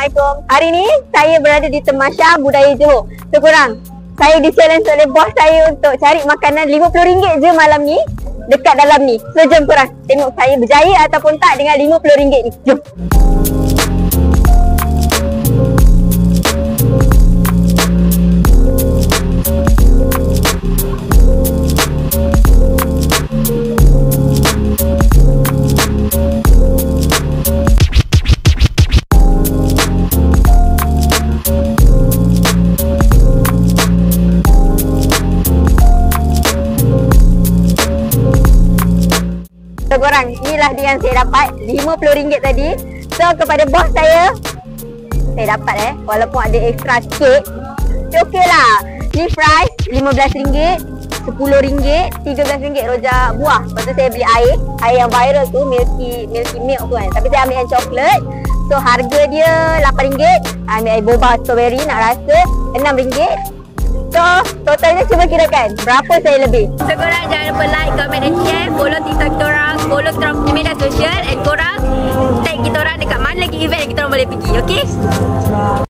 Assalamualaikum. Hari ni saya berada di Temasya Budaya Johor. So korang, saya di-challenge oleh bos saya untuk cari makanan RM50 je malam ni dekat dalam ni. So jom korang tengok saya berjaya ataupun tak dengan RM50 ni. Jom. So korang, inilah dia yang saya dapat RM50 tadi. So kepada bos saya dapat walaupun ada extra sikit. So okey lah. Ni fries RM15, RM10, RM13 rojak buah. Lepas tu saya beli air yang viral tu, milky milk tu kan. Tapi saya ambil yang coklat. So harga dia RM8. Ambil air boba strawberry nak rasa RM6. So, totalnya cuba kirakan berapa saya lebih. So, korang jangan lupa like, comment dan share. Follow TikTok korang, follow korang punya media sosial. And korang tag kita orang dekat mana lagi event yang kita orang boleh pergi, okay?